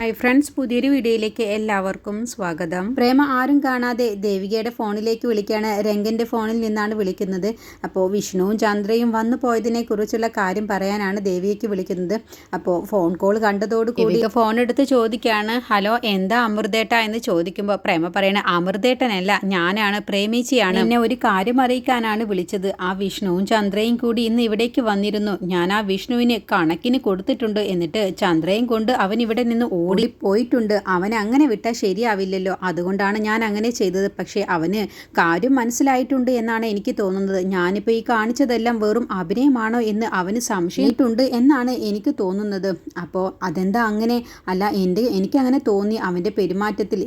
Hi friends, പുതിയൊരു വീഡിയോയിലേക്ക് എല്ലാവർക്കും സ്വാഗതം. പ്രേമ ആരും കാണാതെ ദേവികയുടെ ഫോണിലേക്ക് വിളിക്കുകയാണ്. രംഗൻ്റെ ഫോണിൽ നിന്നാണ് വിളിക്കുന്നത്. അപ്പോൾ വിഷ്ണുവും ചന്ദ്രയും വന്നു പോയതിനെ കുറിച്ചുള്ള കാര്യം പറയാനാണ് ദേവികയ്ക്ക് വിളിക്കുന്നത്. അപ്പോൾ ഫോൺ കോൾ കണ്ടതോടുകൂടി ഫോൺ എടുത്ത് ചോദിക്കുകയാണ്, ഹലോ എന്താ അമൃതേട്ട എന്ന് ചോദിക്കുമ്പോൾ പ്രേമ പറയണ, അമൃതേട്ടനല്ല, ഞാനാണ്, പ്രേമിച്ചിയാണ്, എന്നെ ഒരു കാര്യം അറിയിക്കാനാണ് വിളിച്ചത്. ആ വിഷ്ണുവും ചന്ദ്രയും കൂടി ഇന്ന് ഇവിടേക്ക് വന്നിരുന്നു. ഞാൻ ആ വിഷ്ണുവിന് കണക്കിന് കൊടുത്തിട്ടുണ്ട്. എന്നിട്ട് ചന്ദ്രയും കൊണ്ട് അവൻ ഇവിടെ നിന്ന് ഓടിപ്പോയിട്ടുണ്ട്. അവനെ അങ്ങനെ വിട്ടാൽ ശരിയാവില്ലല്ലോ, അതുകൊണ്ടാണ് ഞാൻ അങ്ങനെ ചെയ്തത്. പക്ഷേ അവന് കാര്യം മനസ്സിലായിട്ടുണ്ട് എന്നാണ് എനിക്ക് തോന്നുന്നത്. ഞാനിപ്പോൾ ഈ കാണിച്ചതെല്ലാം വെറും അഭിനയമാണോ എന്ന് അവന് സംശയിട്ടുണ്ട് എന്നാണ് എനിക്ക് തോന്നുന്നത്. അപ്പോൾ അതെന്താ അങ്ങനെ? അല്ല, എനിക്കങ്ങനെ തോന്നി. അവൻ്റെ പെരുമാറ്റത്തിൽ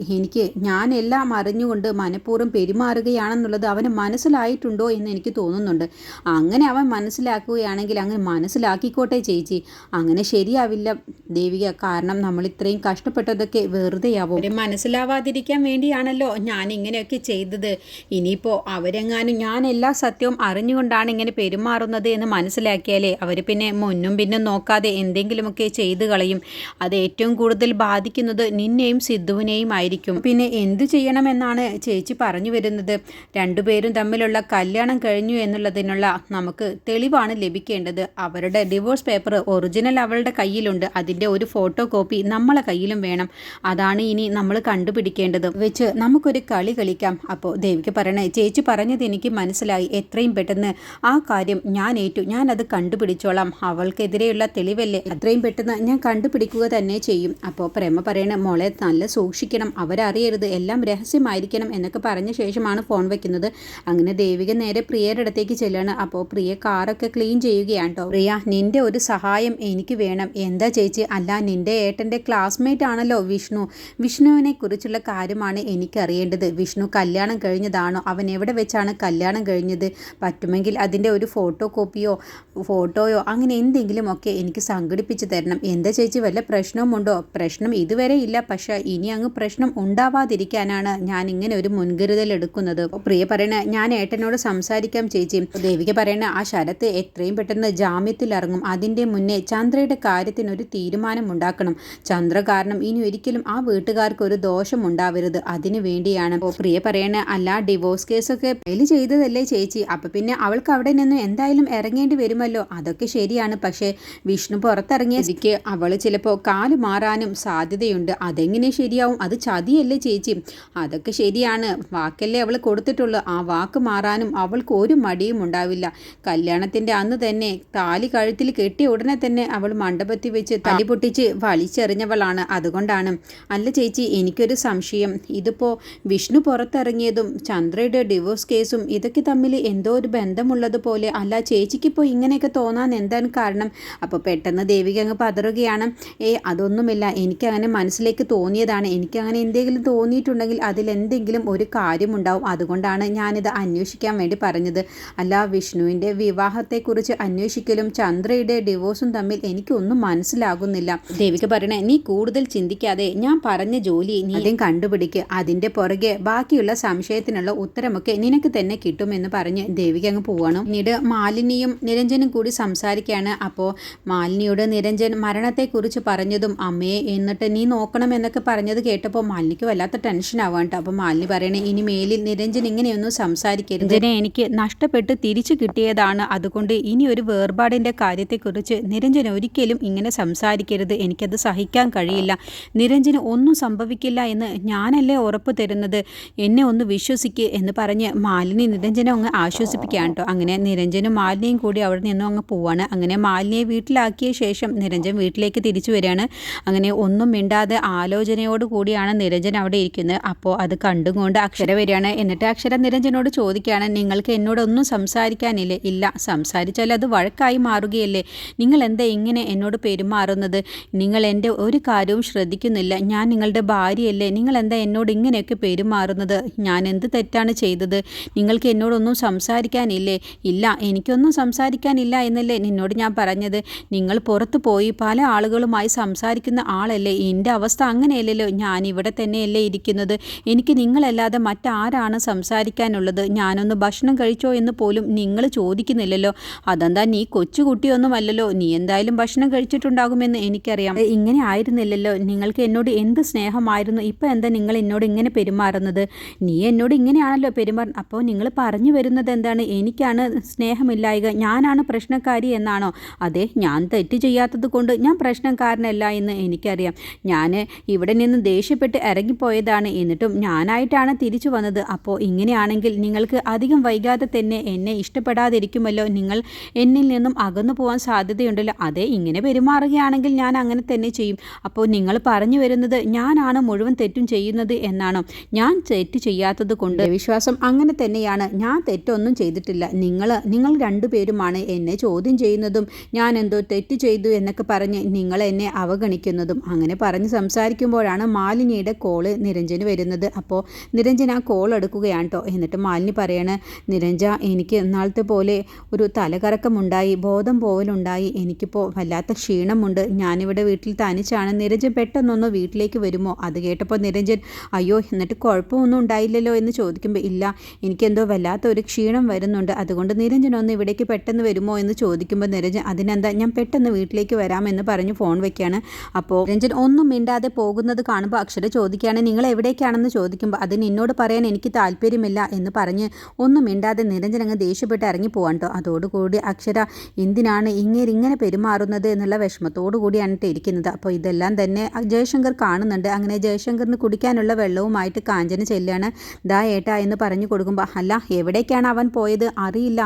ഞാൻ എല്ലാം അറിഞ്ഞുകൊണ്ട് മനഃപൂർവ്വം പെരുമാറുകയാണെന്നുള്ളത് അവന് മനസ്സിലായിട്ടുണ്ടോ എന്ന് എനിക്ക് തോന്നുന്നുണ്ട്. അങ്ങനെ അവൻ മനസ്സിലാക്കുകയാണെങ്കിൽ അങ്ങനെ മനസ്സിലാക്കിക്കോട്ടെ ചേച്ചി, അങ്ങനെ ശരിയാവില്ല ദേവിക. കാരണം നമ്മൾ ഇത്രയും കഷ്ടപ്പെട്ടതൊക്കെ വെറുതെയാവും. അവരെ മനസ്സിലാവാതിരിക്കാൻ വേണ്ടിയാണല്ലോ ഞാൻ ഇങ്ങനെയൊക്കെ ചെയ്തത്. ഇനിയിപ്പോൾ അവരെങ്ങാനും ഞാൻ എല്ലാ സത്യവും അറിഞ്ഞുകൊണ്ടാണ് ഇങ്ങനെ പെരുമാറുന്നത് എന്ന് മനസ്സിലാക്കിയാലേ അവർ പിന്നെ മുന്നും പിന്നും നോക്കാതെ എന്തെങ്കിലുമൊക്കെ ചെയ്തു കളയും. അത് ഏറ്റവും കൂടുതൽ ബാധിക്കുന്നത് നിന്നെയും സിദ്ധുവിനെയും ആയിരിക്കും. പിന്നെ എന്തു ചെയ്യണമെന്നാണ് ചേച്ചി പറഞ്ഞു വരുന്നത്? രണ്ടുപേരും തമ്മിലുള്ള കല്യാണം കഴിഞ്ഞു എന്നുള്ളതിനുള്ള നമുക്ക് തെളിവാണ് ലഭിക്കേണ്ടത്. അവരുടെ ഡിവോഴ്സ് പേപ്പർ ഒറിജിനൽ അവളുടെ കയ്യിലുണ്ട്. അതിൻ്റെ ഒരു ഫോട്ടോ കോപ്പി നമ്മളെ കയ്യിലും വേണം. അതാണ് ഇനി നമ്മൾ കണ്ടുപിടിക്കേണ്ടത്. വെച്ച് നമുക്കൊരു കളി കളിക്കാം. അപ്പോൾ ദേവിക്ക് പറയണേ, ചേച്ചി പറഞ്ഞത് എനിക്ക് മനസ്സിലായി. എത്രയും പെട്ടെന്ന് ആ കാര്യം ഞാൻ ഏറ്റു. ഞാനത് കണ്ടുപിടിച്ചോളാം. അവൾക്കെതിരെയുള്ള തെളിവല്ലേ, എത്രയും പെട്ടെന്ന് ഞാൻ കണ്ടുപിടിക്കുക തന്നെ ചെയ്യും. അപ്പോൾ പ്രേമ പറയണ, മോളെ നല്ല സൂക്ഷിക്കണം, അവരറിയരുത്, എല്ലാം രഹസ്യമായിരിക്കണം എന്നൊക്കെ പറഞ്ഞ ശേഷമാണ് ഫോൺ വെക്കുന്നത്. അങ്ങനെ ദേവിക നേരെ പ്രിയയുടെ അടുത്തേക്ക് ചെല്ലാണ്. അപ്പോൾ പ്രിയ കാറൊക്കെ ക്ലീൻ ചെയ്യുകയാണ് കേട്ടോ. പ്രിയ, നിന്റെ ഒരു സഹായം എനിക്ക് വേണം. എന്താ ചേച്ചി? അല്ല, നിന്റെ ഏട്ടൻ്റെ ക്ലാസ്മേറ്റ് ആണല്ലോ വിഷ്ണുവിനെ കുറിച്ചുള്ള കാര്യമാണ് എനിക്കറിയേണ്ടത്. വിഷ്ണു കല്യാണം കഴിഞ്ഞതാണോ? അവൻ എവിടെ വെച്ചാണ് കല്യാണം കഴിഞ്ഞത്? പറ്റുമെങ്കിൽ അതിൻ്റെ ഒരു ഫോട്ടോയോ അങ്ങനെ എന്തെങ്കിലുമൊക്കെ എനിക്ക് സംഘടിപ്പിച്ച് തരണം. എന്താ ചേച്ചി, വല്ല പ്രശ്നവുമുണ്ടോ? പ്രശ്നം ഇതുവരെ ഇല്ല, പക്ഷേ ഇനി അങ്ങ് പ്രശ്നം ഉണ്ടാവാതിരിക്കാനാണ് ഞാൻ ഇങ്ങനെ ഒരു മുൻകരുതൽ എടുക്കുന്നത്. പ്രിയ പറയണ, ഞാൻ ഏട്ടനോട് സംസാരിക്കാം ചേച്ചി. ദേവിക പറയണ, ആ ശരത്ത് എത്രയും പെട്ടെന്ന് ജാമ്യത്തിൽ ഇറങ്ങും. അതിൻ്റെ മുന്നേ ചന്ദ്രയുടെ കാര്യത്തിനൊരു തീരുമാനം ഉണ്ടാക്കണം. ചന്ദ്ര കാരണം ഇനി ഒരിക്കലും ആ വീട്ടുകാർക്ക് ഒരു ദോഷം ഉണ്ടാവരുത്. അതിനു വേണ്ടിയാണ്. പ്രിയ പറയണ, അല്ല, ഡിവോഴ്സ് കേസൊക്കെ ഫയൽ ചെയ്തതല്ലേ ചേച്ചി? അപ്പം പിന്നെ അവൾക്ക് അവിടെ നിന്ന് എന്തായാലും ഇറങ്ങേണ്ടി വരുമല്ലോ. അതൊക്കെ ശരിയാണ്. പക്ഷേ വിഷ്ണു പുറത്തിറങ്ങിയ സ്ഥിതിക്ക് അവൾ ചിലപ്പോൾ കാല് മാറാനും സാധ്യതയുണ്ട്. അതെങ്ങനെ ശരിയാവും? അത് ചതിയല്ലേ ചേച്ചി? അതൊക്കെ ശരിയാണ്. വാക്കല്ലേ അവൾ കൊടുത്തിട്ടുള്ളൂ. ആ വാക്ക് മാറാനും അവൾക്ക് ഒരു മടിയും ഉണ്ടാവില്ല. കല്യാണത്തിൻ്റെ അന്ന് തന്നെ താലി കഴുത്തിൽ കെട്ടിയ ഉടനെ തന്നെ അവൾ മണ്ഡപത്തിൽ വെച്ച് തലി പൊട്ടിച്ച് വലിച്ചെറിഞ്ഞവളാണ്. അതുകൊണ്ടാണ്. അല്ല ചേച്ചി, എനിക്കൊരു സംശയം. ഇതിപ്പോൾ വിഷ്ണു പുറത്തിറങ്ങിയതും ചന്ദ്രയുടെ ഡിവോഴ്സ് കേസും ഇതൊക്കെ തമ്മിൽ എന്തോ ഒരു ബന്ധമുള്ളതുപോലെ. അല്ല, ചേച്ചിക്കിപ്പോൾ ഇങ്ങനെയൊക്കെ തോന്നാൻ എന്താണ് കാരണം? അപ്പോൾ പെട്ടെന്ന് ദേവിക അങ്ങ് പതറുകയാണ്. അതൊന്നുമില്ല, എനിക്കങ്ങനെ മനസ്സിലേക്ക് തോന്നിയതാണ്. എനിക്കങ്ങനെ എന്തെങ്കിലും തോന്നിയിട്ടുണ്ടെങ്കിൽ അതിലെന്തെങ്കിലും ഒരു കാര്യമുണ്ടാവും. അതുകൊണ്ടാണ് ഞാനിത് അന്വേഷിക്കാൻ വേണ്ടി പറഞ്ഞത്. അല്ല, വിഷ്ണുവിൻ്റെ വിവാഹത്തെക്കുറിച്ച് അന്വേഷിക്കലും ചന്ദ്രയുടെ ഡിവോഴ്സും തമ്മിൽ എനിക്കൊന്നും മനസ്സിലാകുന്നില്ല. ദേവിക പറയണേ, നീ കൂടുതൽ ചിന്തിക്കാതെ ഞാൻ പറഞ്ഞ ജോലി നീ ആദ്യം കണ്ടുപിടിക്കുക. അതിൻ്റെ പുറകെ ബാക്കിയുള്ള സംശയത്തിനുള്ള ഉത്തരമൊക്കെ നിനക്ക് തന്നെ കിട്ടുമെന്ന് പറഞ്ഞ് ദേവിക അങ്ങ് പോവാണ്. പിന്നീട് മാലിനിയും നിരഞ്ജനും കൂടി സംസാരിക്കുകയാണ്. അപ്പോൾ മാലിനിയോട് നിരഞ്ജൻ മരണത്തെക്കുറിച്ച് പറഞ്ഞതും അമ്മയെ എന്നിട്ട് നീ നോക്കണം എന്നൊക്കെ പറഞ്ഞത് കേട്ടപ്പോൾ മാലിനിക്ക് വല്ലാത്ത ടെൻഷൻ ആവാൻ കേട്ടോ. അപ്പോൾ മാലിനി പറയണേ, ഇനി മേലിൽ നിരഞ്ജൻ ഇങ്ങനെയൊന്നും സംസാരിക്കരുത്. ഇതിനെ എനിക്ക് നഷ്ടപ്പെട്ട് തിരിച്ചു കിട്ടിയതാണ്. അതുകൊണ്ട് ഇനി ഒരു വേർപാടിൻ്റെ കാര്യത്തെക്കുറിച്ച് നിരഞ്ജൻ ഒരിക്കലും ഇങ്ങനെ സംസാരിക്കരുത്. എനിക്കത് സഹിക്കാൻ കഴിയില്ല. നിരഞ്ജന് ഒന്നും സംഭവിക്കില്ല എന്ന് ഞാനല്ലേ ഉറപ്പ് തരുന്നത്, എന്നെ ഒന്ന് വിശ്വസിക്കുക എന്ന് പറഞ്ഞ് മാലിനി നിരഞ്ജനെ അങ്ങ് ആശ്വസിപ്പിക്കുകയാണ് കേട്ടോ. അങ്ങനെ നിരഞ്ജനും മാലിനിയും കൂടി അവിടെ നിന്നും അങ്ങ് പോവാണ്. അങ്ങനെ മാലിനിയെ വീട്ടിലാക്കിയ ശേഷം നിരഞ്ജൻ വീട്ടിലേക്ക് തിരിച്ചു വരികയാണ്. അങ്ങനെ ഒന്നും മിണ്ടാതെ ആലോചനയോട് കൂടിയാണ് നിരഞ്ജൻ അവിടെ ഇരിക്കുന്നത്. അപ്പോൾ അത് കണ്ടുകൊണ്ട് അക്ഷര വരികയാണ്. എന്നിട്ട് അക്ഷര നിരഞ്ജനോട് ചോദിക്കുകയാണ്, നിങ്ങൾക്ക് എന്നോടൊന്നും സംസാരിക്കാനില്ലേ? ഇല്ല, സംസാരിച്ചാൽ അത് വഴക്കായി മാറുകയല്ലേ? നിങ്ങൾ എന്താ ഇങ്ങനെ എന്നോട് പെരുമാറുന്നത്? നിങ്ങൾ എൻ്റെ ഒരു കാര്യവും ശ്രദ്ധിക്കുന്നില്ല. ഞാൻ നിങ്ങളുടെ ഭാര്യയല്ലേ? നിങ്ങൾ എന്താ എന്നോട് ഇങ്ങനെയൊക്കെ പെരുമാറുന്നത്? ഞാൻ എന്ത് തെറ്റാണ് ചെയ്തത്? നിങ്ങൾക്ക് എന്നോടൊന്നും സംസാരിക്കാനില്ലേ? ഇല്ല, എനിക്കൊന്നും സംസാരിക്കാനില്ല എന്നല്ലേ നിന്നോട് ഞാൻ പറഞ്ഞത്. നിങ്ങൾ പുറത്തു പോയി പല ആളുകളുമായി സംസാരിക്കുന്ന ആളല്ലേ. എൻ്റെ അവസ്ഥ അങ്ങനെയല്ലല്ലോ. ഞാൻ ഇവിടെ തന്നെയല്ലേ ഇരിക്കുന്നത്. എനിക്ക് നിങ്ങളല്ലാതെ മറ്റാരാണ് സംസാരിക്കാനുള്ളത്? ഞാനൊന്ന് ഭക്ഷണം കഴിച്ചോ എന്ന് പോലും നിങ്ങൾ ചോദിക്കുന്നില്ലല്ലോ. അതെന്താ, നീ കൊച്ചുകുട്ടിയൊന്നുമല്ലല്ലോ. നീ എന്തായാലും ഭക്ഷണം കഴിച്ചിട്ടുണ്ടാകുമെന്ന് എനിക്കറിയാം. ഇങ്ങനെ ആയിരുന്നില്ല ഓർമ്മയില്ലല്ലോ? നിങ്ങൾക്ക് എന്നോട് എന്ത് സ്നേഹമായിരുന്നു, ഇപ്പം എന്താ നിങ്ങൾ എന്നോട് ഇങ്ങനെ പെരുമാറുന്നത്? നീ എന്നോട് ഇങ്ങനെയാണല്ലോ പെരുമാറുന്നത്. അപ്പോൾ നിങ്ങൾ പറഞ്ഞു വരുന്നത് എന്താണ്? എനിക്കാണ് സ്നേഹമില്ലായ്ക, ഞാനാണ് പ്രശ്നക്കാരി എന്നാണോ? അതെ, ഞാൻ തെറ്റ് ചെയ്യാത്തത് കൊണ്ട് ഞാൻ പ്രശ്നക്കാരനല്ല എന്ന് എനിക്കറിയാം. ഞാൻ ഇവിടെ നിന്ന് ദേഷ്യപ്പെട്ട് ഇറങ്ങിപ്പോയതാണ്, എന്നിട്ടും ഞാനായിട്ടാണ് തിരിച്ചു വന്നത്. അപ്പോൾ ഇങ്ങനെയാണെങ്കിൽ നിങ്ങൾക്ക് അധികം വൈകാതെ തന്നെ എന്നെ ഇഷ്ടപ്പെടാതിരിക്കുമല്ലോ, നിങ്ങൾ എന്നിൽ നിന്നും അകന്നു പോകാൻ സാധ്യതയുണ്ടല്ലോ. അതെ, ഇങ്ങനെ പെരുമാറുകയാണെങ്കിൽ ഞാൻ അങ്ങനെ തന്നെ ചെയ്യും. അപ്പോൾ നിങ്ങൾ പറഞ്ഞു വരുന്നത് ഞാനാണ് മുഴുവൻ തെറ്റും ചെയ്യുന്നത് എന്നാണോ? ഞാൻ തെറ്റ് ചെയ്യാത്തത് കൊണ്ട് വിശ്വാസം അങ്ങനെ തന്നെയാണ്. ഞാൻ തെറ്റൊന്നും ചെയ്തിട്ടില്ല. നിങ്ങൾ രണ്ടുപേരുമാണ് എന്നെ ചോദ്യം ചെയ്യുന്നതും ഞാൻ എന്തോ തെറ്റ് ചെയ്തു എന്നൊക്കെ പറഞ്ഞ് നിങ്ങൾ എന്നെ അവഗണിക്കുന്നതും. അങ്ങനെ പറഞ്ഞ് സംസാരിക്കുമ്പോഴാണ് മാലിനിയുടെ കോള് നിരഞ്ജന് വരുന്നത്. അപ്പോൾ നിരഞ്ജൻ ആ കോൾ എടുക്കുകയാണ് കേട്ടോ. എന്നിട്ട് മാലിനി പറയാണ്, നിരഞ്ജ, എനിക്ക് ഇന്നാളത്തെ പോലെ ഒരു തലകറക്കമുണ്ടായി, ബോധം പോവലുണ്ടായി, എനിക്കിപ്പോൾ വല്ലാത്ത ക്ഷീണമുണ്ട്, ഞാനിവിടെ വീട്ടിൽ തനിച്ചാണ്, നിരഞ്ജൻ പെട്ടെന്നൊന്ന് വീട്ടിലേക്ക് വരുമോ? അത് കേട്ടപ്പോൾ നിരഞ്ജൻ, അയ്യോ എന്നിട്ട് കുഴപ്പമൊന്നും ഉണ്ടായില്ലല്ലോ എന്ന് ചോദിക്കുമ്പോൾ, ഇല്ല, എനിക്കെന്തോ വല്ലാത്ത ഒരു ക്ഷീണം വരുന്നുണ്ട്, അതുകൊണ്ട് നിരഞ്ജൻ ഒന്ന് ഇവിടേക്ക് പെട്ടെന്ന് വരുമോ എന്ന് ചോദിക്കുമ്പോൾ നിരഞ്ജൻ, അതിനെന്താ, ഞാൻ പെട്ടെന്ന് വീട്ടിലേക്ക് വരാമെന്ന് പറഞ്ഞ് ഫോൺ വയ്ക്കുകയാണ്. അപ്പോൾ നിരഞ്ജൻ ഒന്നും മിണ്ടാതെ പോകുന്നത് കാണുമ്പോൾ അക്ഷര ചോദിക്കുകയാണ്, നിങ്ങൾ എവിടേക്കാണെന്ന് ചോദിക്കുമ്പോൾ, അതിന് എന്നോട് പറയാൻ എനിക്ക് താല്പര്യമില്ല എന്ന് പറഞ്ഞ് ഒന്നും മിണ്ടാതെ നിരഞ്ജൻ അങ്ങ് ദേഷ്യപ്പെട്ട് ഇറങ്ങി പോകാൻ കേട്ടോ. അതോടുകൂടി അക്ഷര എന്തിനാണ് ഇങ്ങനെ പെരുമാറുന്നത് എന്നുള്ള വിഷമത്തോടു കൂടിയാണ് ഇരിക്കുന്നത്. അപ്പോൾ ഇതെല്ലാം തന്നെ ജയശങ്കർ കാണുന്നുണ്ട്. അങ്ങനെ ജയശങ്കറിന് കുടിക്കാനുള്ള വെള്ളവുമായിട്ട് കാഞ്ചന ചെല്ലുകയാണ്. ദാ ഏട്ടാ എന്ന് പറഞ്ഞു കൊടുക്കുമ്പോൾ, അല്ല, എവിടേക്കാണ് അവൻ പോയത്? അറിയില്ല.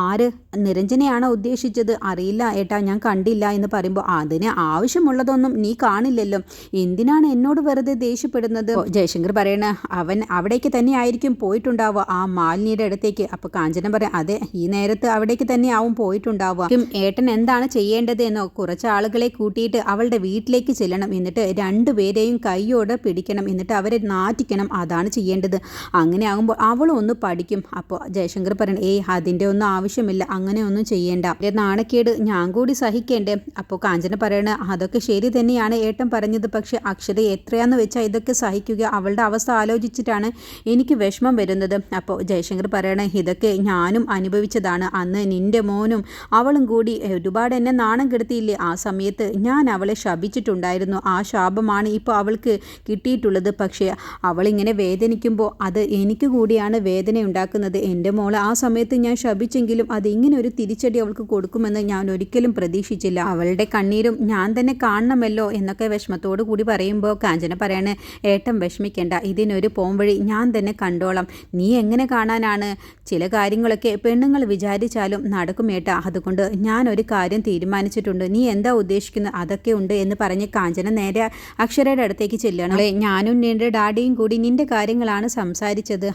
ആര്? നിരഞ്ജനെയാണോ ഉദ്ദേശിച്ചത്? അറിയില്ല ഏട്ടാ, ഞാൻ കണ്ടില്ല എന്ന് പറയുമ്പോൾ, അതിന് ആവശ്യമുള്ളതൊന്നും നീ കാണില്ലല്ലോ, എന്തിനാണ് എന്നോട് വെറുതെ ദേഷ്യപ്പെടുന്നത്? ജയശങ്കർ പറയണ, അവൻ അവിടേക്ക് തന്നെ ആയിരിക്കും പോയിട്ടുണ്ടാവുക, ആ മാലിനിയുടെ അടുത്തേക്ക്. അപ്പോൾ കാഞ്ചന പറയാം, അതെ, ഈ നേരത്ത് അവിടേക്ക് തന്നെ ആവും പോയിട്ടുണ്ടാവുക. ഏട്ടൻ എന്താണ് ചെയ്യേണ്ടത് എന്നോ? കുറച്ച് ആളുകളെ കൂട്ടിയിട്ട് അവളുടെ വീട്ടിലേക്ക് ചെല്ലണം, എന്നിട്ട് രണ്ടുപേരെയും കൈയോടെ പിടിക്കണം, എന്നിട്ട് അവരെ നാറ്റിക്കണം, അതാണ് ചെയ്യേണ്ടത്. അങ്ങനെ ആകുമ്പോൾ അവളും ഒന്ന് പഠിക്കും. അപ്പോൾ ജയശങ്കർ പറയണം, അതിൻ്റെ ഒന്നും ആവശ്യമില്ല, അങ്ങനെ ഒന്നും ചെയ്യേണ്ട, നാണക്കേട് ഞാൻ കൂടി സഹിക്കേണ്ടേ? അപ്പോൾ കാഞ്ചന പറയണ, അതൊക്കെ ശരി തന്നെയാണ് ഏട്ടൻ പറഞ്ഞത്, പക്ഷെ അക്ഷത എത്രയാന്ന് വെച്ചാൽ ഇതൊക്കെ സഹിക്കുക? അവളുടെ അവസ്ഥ ആലോചിച്ചിട്ടാണ് എനിക്ക് വിഷമം വരുന്നത്. അപ്പോൾ ജയശങ്കർ പറയണ, ഇതൊക്കെ ഞാനും അനുഭവിച്ചതാണ്. അന്ന് നിൻ്റെ മോനും അവളും കൂടി ഒരുപാട് എന്നെ നാണം കെടുത്തിയില്ലേ? ആ സമയത്ത് ഞാൻ അവളെ ശപിച്ചിട്ടുണ്ടായിരുന്നു. ആ ശാപമാണ് ഇപ്പോൾ അവൾക്ക് കിട്ടിയിട്ടുള്ളത്. പക്ഷേ അവളിങ്ങനെ വേദനിക്കുമ്പോൾ അത് എനിക്ക് കൂടിയാണ് വേദന ഉണ്ടാക്കുന്നത്. എൻ്റെ മോളെ ആ സമയത്ത് ഞാൻ ശപിച്ചെങ്കിലും അത് ഇങ്ങനെ ഒരു തിരിച്ചടി അവൾക്ക് കൊടുക്കുമെന്ന് ഞാൻ ഒരിക്കലും പ്രതീക്ഷിച്ചില്ല. അവളുടെ കണ്ണീരും ഞാൻ തന്നെ കാണണമല്ലോ എന്നൊക്കെ വിഷമത്തോടു കൂടി പറയുമ്പോൾ കാഞ്ചന പറയാണ്, ഏട്ടൻ വിഷമിക്കേണ്ട, ഇതിനൊരു പോംവഴി ഞാൻ തന്നെ കണ്ടോളാം. നീ എങ്ങനെ കാണാനാണ്? ചില കാര്യങ്ങളൊക്കെ പെണ്ണുങ്ങൾ വിചാരിച്ചാലും നടക്കും ഏട്ടാ. അതുകൊണ്ട് ഞാനൊരു കാര്യം തീരുമാനിച്ചിട്ടുണ്ട്. നീ എന്താ ഉദ്ദേശിക്കുന്നത്? അതൊക്കെ ഉണ്ട് എന്ന് പറഞ്ഞ് കാഞ്ചന നേരെ അക്ഷരയുടെ അടുത്തേക്ക് ചെല്ലണം. ഞാനും നിൻ്റെ ഡാഡിയും കൂടി നിൻ്റെ കാര്യങ്ങളാണ് സംസാരിച്ചത്.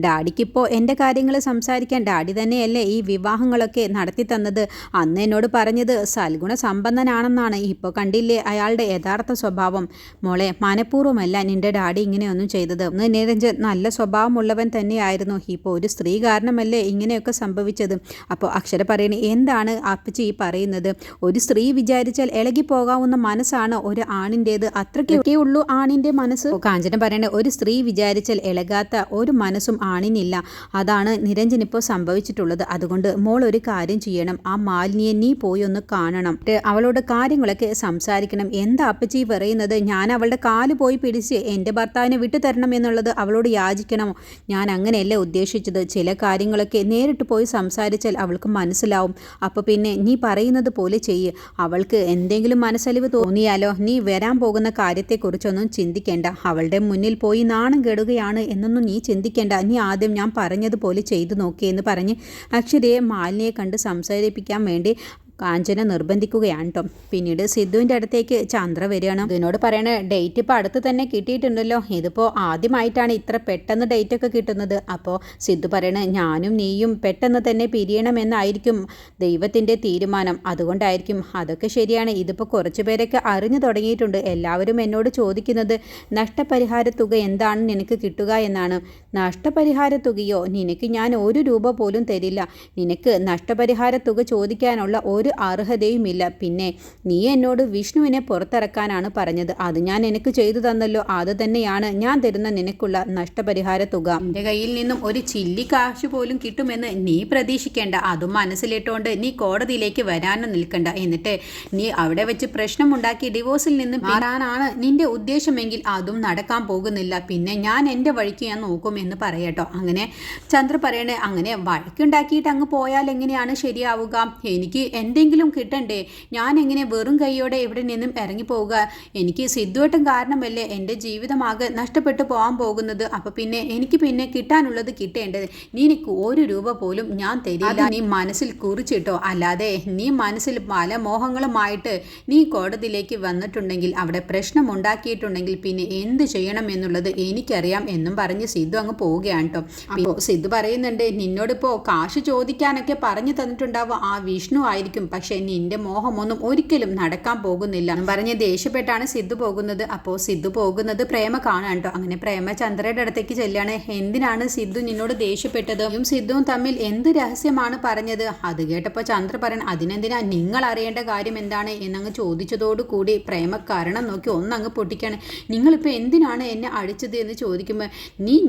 ഡാഡിക്കിപ്പോൾ എൻ്റെ കാര്യങ്ങൾ സംസാരിക്കാൻ ഡാഡി തന്നെയല്ലേ ഈ വിവാഹങ്ങളൊക്കെ നടത്തി തന്നത്. അന്ന് എന്നോട് പറഞ്ഞത് സൽഗുണ സമ്പന്നനാണെന്നാണ്. ഇപ്പോൾ കണ്ടില്ലേ അയാളുടെ യഥാർത്ഥ സ്വഭാവം. മോളെ, മനഃപൂർവ്വമല്ല നിൻ്റെ ഡാഡി ഇങ്ങനെയൊന്നും ചെയ്തത്. നിരഞ്ജൻ നല്ല സ്വഭാവമുള്ളവൻ തന്നെയായിരുന്നു. ഇപ്പോൾ ഒരു സ്ത്രീ കാരണമല്ലേ ഇങ്ങനെയൊക്കെ സംഭവിച്ചത്. അപ്പോൾ അക്ഷര പറയണേ, എന്താണ് അപ്പച്ചി ഈ പറയുന്നത്? ഒരു സ്ത്രീ വിചാരിച്ചാൽ ഇളകിപ്പോകാവുന്ന മനസ്സാണ് ഒരു ആണിൻ്റേത്, അത്രയ്ക്കൊക്കെ ഉള്ളൂ ആണിൻ്റെ മനസ്സ്. കാഞ്ചന പറയണേ, ഒരു സ്ത്രീ വിചാരിച്ചാൽ ഇളകാത്ത ഒരു മനസ്സും ആണിനില്ല. അതാണ് നിരഞ്ജൻ ഇപ്പോൾ സംഭവിച്ചിട്ടുള്ളത്. അതുകൊണ്ട് മോൾ ഒരു കാര്യം ചെയ്യണം, ആ മാലിനിയെ നീ പോയി ഒന്ന് കാണണം, അവളോട് കാര്യങ്ങളൊക്കെ സംസാരിക്കണം. എന്താ അപ്പച്ചി പറയുന്നത്? ഞാൻ അവളുടെ കാല് പോയി പിടിച്ച് എൻ്റെ ഭർത്താവിനെ വിട്ടുതരണം എന്നുള്ളത് അവളോട് യാചിക്കണമോ? ഞാൻ അങ്ങനെയല്ലേ ഉദ്ദേശിച്ചത്. ചില കാര്യങ്ങളൊക്കെ നേരിട്ട് പോയി സംസാരിച്ചാൽ അവൾക്ക് മനസ്സിലാവും. അപ്പോൾ പിന്നെ നീ പറയുന്നത് പോലെ ചെയ്യ്. അവൾക്ക് എന്തെങ്കിലും മനസ്സലിവ് തോന്നിയാലോ? നീ വരാൻ പോകുന്ന കാര്യത്തെക്കുറിച്ചൊന്നും ചിന്തിക്കേണ്ട. അവളുടെ മുന്നിൽ പോയി നാണം കെടുകയാണ് എന്നൊന്നും നീ ചിന്തിക്കേണ്ട. നീ ആദ്യം ഞാൻ പറഞ്ഞതുപോലെ ചെയ്തു നോക്കിയെന്ന് പറഞ്ഞ് അക്ഷരയെ മാലിനിയെ കണ്ട് സംസാരിപ്പിക്കാൻ വേണ്ടി കാഞ്ചന നിർബന്ധിക്കുകയാണ് കേട്ടോ. പിന്നീട് സിദ്ധുവിൻ്റെ അടുത്തേക്ക് ചന്ദ്ര വരികയാണ്. ഇതിനോട് പറയണേ, ഡേറ്റ് ഇപ്പോൾ അടുത്ത് തന്നെ കിട്ടിയിട്ടുണ്ടല്ലോ, ഇതിപ്പോൾ ആദ്യമായിട്ടാണ് ഇത്ര പെട്ടെന്ന് ഡേറ്റൊക്കെ കിട്ടുന്നത്. അപ്പോൾ സിദ്ധു പറയണേ, ഞാനും നീയും പെട്ടെന്ന് തന്നെ പിരിയണമെന്നായിരിക്കും ദൈവത്തിൻ്റെ തീരുമാനം, അതുകൊണ്ടായിരിക്കും. അതൊക്കെ ശരിയാണ്. ഇതിപ്പോൾ കുറച്ച് പേരൊക്കെ അറിഞ്ഞു തുടങ്ങിയിട്ടുണ്ട്. എല്ലാവരും എന്നോട് ചോദിക്കുന്നത് നഷ്ടപരിഹാര തുക എന്താണ് നിനക്ക് കിട്ടുക എന്നാണ്. നഷ്ടപരിഹാര തുകയോ? നിനക്ക് ഞാൻ 1 രൂപ പോലും തരില്ല. നിനക്ക് നഷ്ടപരിഹാര തുക ചോദിക്കാനുള്ള ഒരു ഒരു അർഹതയുമില്ല. പിന്നെ നീ എന്നോട് വിഷ്ണുവിനെ പുറത്തിറക്കാനാണ് പറഞ്ഞത്. അത് ഞാൻ നിനക്ക് ചെയ്തു തന്നല്ലോ. അത് തന്നെയാണ് ഞാൻ തരുന്ന നിനക്കുള്ള നഷ്ടപരിഹാര തുക. എൻ്റെ കയ്യിൽ നിന്നും ഒരു ചില്ലി കാശ് പോലും കിട്ടുമെന്ന് നീ പ്രതീക്ഷിക്കേണ്ട. അതും മനസ്സിലിട്ടുകൊണ്ട് നീ കോടതിയിലേക്ക് വരാനും നിൽക്കണ്ട. എന്നിട്ട് നീ അവിടെ വെച്ച് പ്രശ്നമുണ്ടാക്കി ഡിവോഴ്സിൽ നിന്ന് മാറാനാണ് നിന്റെ ഉദ്ദേശമെങ്കിൽ അതും നടക്കാൻ പോകുന്നില്ല. പിന്നെ ഞാൻ എൻ്റെ വഴിക്ക് ഞാൻ നോക്കും എന്ന് പറയട്ടോ. അങ്ങനെ ചന്ദ്ര പറയണേ, അങ്ങനെ വഴക്കുണ്ടാക്കിയിട്ട് അങ്ങ് പോയാൽ എങ്ങനെയാണ് ശരിയാവുക? എനിക്ക് എന്തെങ്കിലും കിട്ടണ്ടേ? ഞാൻ എങ്ങനെ വെറും കൈയോടെ ഇവിടെ നിന്നും ഇറങ്ങിപ്പോവുക? എനിക്ക് സിദ്ധുവേട്ടൻ കാരണമല്ലേ എൻ്റെ ജീവിതമാകെ നഷ്ടപ്പെട്ടു പോകാൻ പോകുന്നത്. അപ്പോൾ പിന്നെ എനിക്ക് പിന്നെ കിട്ടാനുള്ളത് കിട്ടേണ്ടത്. നിനക്ക് 1 രൂപ പോലും ഞാൻ തരില്ല. നീ മനസ്സിൽ കുറിച്ചിട്ടോ. അല്ലാതെ നീ മനസ്സിൽ പല മോഹങ്ങളുമായിട്ട് നീ കോടതിയിലേക്ക് വന്നിട്ടുണ്ടെങ്കിൽ, അവിടെ പ്രശ്നം ഉണ്ടാക്കിയിട്ടുണ്ടെങ്കിൽ പിന്നെ എന്ത് ചെയ്യണം എന്നുള്ളത് എനിക്കറിയാം എന്നും പറഞ്ഞ് സിദ്ധു അങ്ങ് പോവുകയാണ് കേട്ടോ. അപ്പോൾ സിദ്ധു പറയുന്നുണ്ട്, നിന്നോടിപ്പോൾ കാശ് ചോദിക്കാനൊക്കെ പറഞ്ഞു തന്നിട്ടുണ്ടാവും ആ വിഷ്ണു ആയിരിക്കും. പക്ഷെ നിന്റെ മോഹമൊന്നും ഒരിക്കലും നടക്കാൻ പോകുന്നില്ല എന്ന് പറഞ്ഞ് ദേഷ്യപ്പെട്ടാണ് സിദ്ധു പോകുന്നത്. അപ്പോൾ സിദ്ധു പോകുന്നത് പ്രേമ കാണാൻ കേട്ടോ. അങ്ങനെ പ്രേമ ചന്ദ്രയുടെ അടുത്തേക്ക് ചെല്ലാണ്. എന്തിനാണ് സിദ്ധു നിന്നോട് ദേഷ്യപ്പെട്ടത്? സിദ്ധുവും തമ്മിൽ എന്ത് രഹസ്യമാണ് പറഞ്ഞത്? അത് കേട്ടപ്പോൾ ചന്ദ്ര പറയണം, അതിനെന്തിനാ, നിങ്ങൾ അറിയേണ്ട കാര്യം എന്താണ് എന്നങ്ങ് ചോദിച്ചതോടുകൂടി പ്രേമ കാരണം നോക്കി ഒന്നങ്ങ് പൊട്ടിക്കാണ്. നിങ്ങളിപ്പോൾ എന്തിനാണ് എന്നെ അടിച്ചത് എന്ന് ചോദിക്കുമ്പോൾ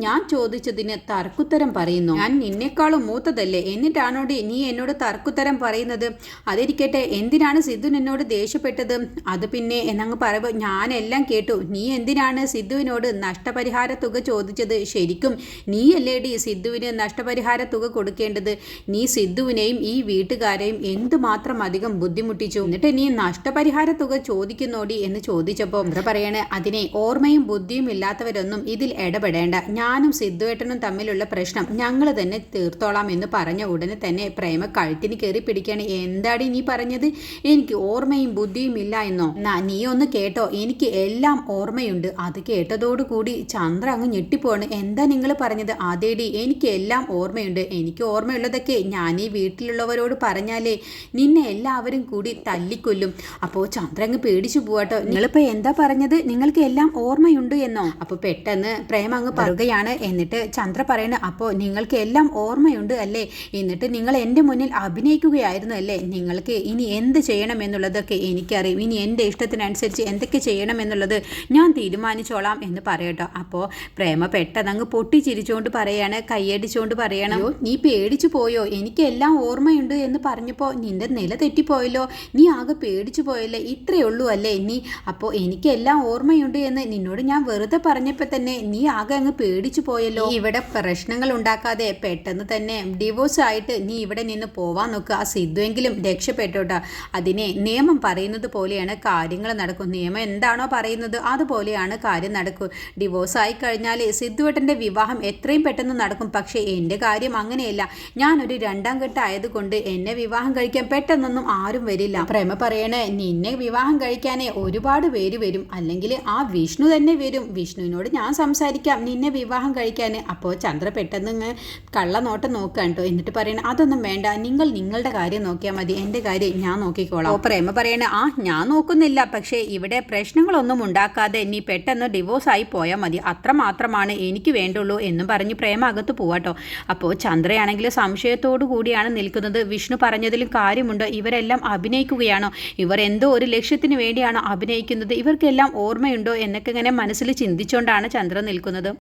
ഞാൻ ചോദിച്ചതിന് തർക്കുത്തരം പറയുന്നു. ഞാൻ നിന്നെക്കാളും മൂത്തതല്ലേ, എന്നിട്ടാണോടി നീ എന്നോട് തർക്കുത്തരം പറയുന്നത്? അതിരിക്കട്ടെ, എന്തിനാണ് സിദ്ധു എന്നോട് ദേഷ്യപ്പെട്ടത്? അത് പിന്നെ എന്നങ്ങ് പറയുമ്പോൾ ഞാനെല്ലാം കേട്ടു. നീ എന്തിനാണ് സിദ്ധുവിനോട് നഷ്ടപരിഹാര തുക ചോദിച്ചത്? ശരിക്കും നീയല്ലേടി സിദ്ധുവിന് നഷ്ടപരിഹാര തുക കൊടുക്കേണ്ടത്? നീ സിദ്ധുവിനെയും ഈ വീട്ടുകാരെയും എന്തുമാത്രം അധികം ബുദ്ധിമുട്ടിച്ചു, എന്നിട്ട് നീ നഷ്ടപരിഹാര തുക ചോദിക്കുന്നോടി എന്ന് ചോദിച്ചപ്പോൾ എന്താ പറയണേ, അതിനെ ഓർമ്മയും ബുദ്ധിയും ഇല്ലാത്തവരൊന്നും ഇതിൽ ഇടപെടേണ്ട. ഞാനും സിദ്ധുവേട്ടനും തമ്മിലുള്ള പ്രശ്നം ഞങ്ങൾ തന്നെ തീർത്തോളാം എന്ന് പറഞ്ഞ ഉടനെ തന്നെ പ്രേമ കഴുത്തിന് കയറി പിടിക്കുകയാണ്. എന്താടി നീ പറഞ്ഞത്? എനിക്ക് ഓർമ്മയും ബുദ്ധിയും ഇല്ല എന്നോ? നീ ഒന്ന് കേട്ടോ, എനിക്ക് എല്ലാം ഓർമ്മയുണ്ട്. അത് കേട്ടതോടുകൂടി ചന്ദ്ര അങ്ങ് ഞെട്ടിപ്പോണ്. എന്താ നിങ്ങൾ പറഞ്ഞത്? അതേടി, എനിക്ക് എല്ലാം ഓർമ്മയുണ്ട്. എനിക്ക് ഓർമ്മയുള്ളതൊക്കെ ഞാൻ ഈ വീട്ടിലുള്ളവരോട് പറഞ്ഞാലേ നിന്നെ എല്ലാവരും കൂടി തല്ലിക്കൊല്ലും. അപ്പോൾ ചന്ദ്ര അങ്ങ് പേടിച്ചു പോവാട്ടോ. നിങ്ങളിപ്പോൾ എന്താ പറഞ്ഞത്? നിങ്ങൾക്ക് എല്ലാം ഓർമ്മയുണ്ട് എന്നോ? അപ്പോൾ പെട്ടെന്ന് പ്രേമ അങ്ങ് പറയുകയാണ്. എന്നിട്ട് ചന്ദ്ര പറയണ, അപ്പോൾ നിങ്ങൾക്ക് എല്ലാം ഓർമ്മയുണ്ട് അല്ലേ? എന്നിട്ട് നിങ്ങൾ എൻ്റെ മുന്നിൽ അഭിനയിക്കുകയായിരുന്നു അല്ലേ? നിങ്ങൾക്ക് ഇനി എന്ത് ചെയ്യണം എന്നുള്ളതൊക്കെ എനിക്കറിയും. ഇനി എൻ്റെ ഇഷ്ടത്തിനനുസരിച്ച് എന്തൊക്കെ ചെയ്യണം എന്നുള്ളത് ഞാൻ തീരുമാനിച്ചോളാം എന്ന് പറയട്ടോ. അപ്പോൾ പ്രേമ പെട്ടെന്ന് അങ്ങ് പൊട്ടിച്ചിരിച്ചുകൊണ്ട് പറയാണ്, കൈയടിച്ചുകൊണ്ട് പറയണം, നീ പേടിച്ചു പോയോ? എനിക്കെല്ലാം ഓർമ്മയുണ്ട് എന്ന് പറഞ്ഞപ്പോൾ നിന്റെ നില തെറ്റിപ്പോയല്ലോ. നീ ആകെ പേടിച്ചു പോയല്ലേ? ഇത്രയേ ഉള്ളൂ അല്ലേ നീ? അപ്പോൾ എനിക്കെല്ലാം ഓർമ്മയുണ്ട് എന്ന് നിന്നോട് ഞാൻ വെറുതെ പറഞ്ഞപ്പോൾ തന്നെ നീ ആകെ അങ്ങ് പേടിച്ചു പോയല്ലോ. ഇവിടെ പ്രശ്നങ്ങൾ ഉണ്ടാക്കാതെ പെട്ടെന്ന് തന്നെ ഡിവോഴ്സ് ആയിട്ട് നീ ഇവിടെ നിന്ന് പോവാൻ നോക്കുക. ആ സിദ്ധുവെങ്കിലും രക്ഷപ്പെട്ടോട്ടാ. അതിനെ നിയമം പറയുന്നത് പോലെയാണ് കാര്യങ്ങൾ നടക്കും. നിയമം എന്താണോ പറയുന്നത് അതുപോലെയാണ് കാര്യം നടക്കും. ഡിവോഴ്സ് ആയി കഴിഞ്ഞാൽ സിദ്ധുവേട്ടൻ്റെ വിവാഹം എത്രയും പെട്ടെന്ന് നടക്കും. പക്ഷേ എൻ്റെ കാര്യം അങ്ങനെയല്ല. ഞാനൊരു 2ാം ഘട്ടം ആയതുകൊണ്ട് എന്നെ വിവാഹം കഴിക്കാൻ പെട്ടെന്നൊന്നും ആരും വരില്ല. പ്രേമ പറയണേ, നിന്നെ വിവാഹം കഴിക്കാനേ ഒരുപാട് പേര് വരും. അല്ലെങ്കിൽ ആ വിഷ്ണു തന്നെ വരും. വിഷ്ണുവിനോട് ഞാൻ സംസാരിക്കാം നിന്നെ വിവാഹം കഴിക്കാൻ. അപ്പോൾ ചന്ദ്ര പെട്ടെന്ന് കള്ളനോട്ടം നോക്കാൻ കേട്ടോ. എന്നിട്ട് പറയണേ, അതൊന്നും വേണ്ട, നിങ്ങൾ നിങ്ങളുടെ കാര്യം നോക്കിയാൽ മതി, എൻ്റെ കാര്യം ഞാൻ നോക്കിക്കോളാം. അപ്പോൾ പ്രേമ പറയണേ, ഞാൻ നോക്കുന്നില്ല. പക്ഷേ ഇവിടെ പ്രശ്നങ്ങളൊന്നും ഉണ്ടാക്കാതെ നീ പെട്ടെന്ന് ഡിവോഴ്സ് ആയി പോയാൽ മതി, അത്രമാത്രമാണ് എനിക്ക് വേണ്ടുള്ളൂ എന്നും പറഞ്ഞ് പ്രേമ അകത്ത് പോവാട്ടോ. അപ്പോൾ ചന്ദ്രയാണെങ്കിൽ സംശയത്തോടു കൂടിയാണ് നിൽക്കുന്നത്. വിഷ്ണു പറഞ്ഞതിലും കാര്യമുണ്ടോ? ഇവരെല്ലാം അഭിനയിക്കുകയാണോ? ഇവർ എന്തോ ഒരു ലക്ഷ്യത്തിന് വേണ്ടിയാണോ അഭിനയിക്കുന്നത്? ഇവർക്കെല്ലാം ഓർമ്മയുണ്ടോ എന്നൊക്കെ ഇങ്ങനെ മനസ്സിൽ ചിന്തിച്ചുകൊണ്ടാണ് ചന്ദ്ര നിൽക്കുന്നത്.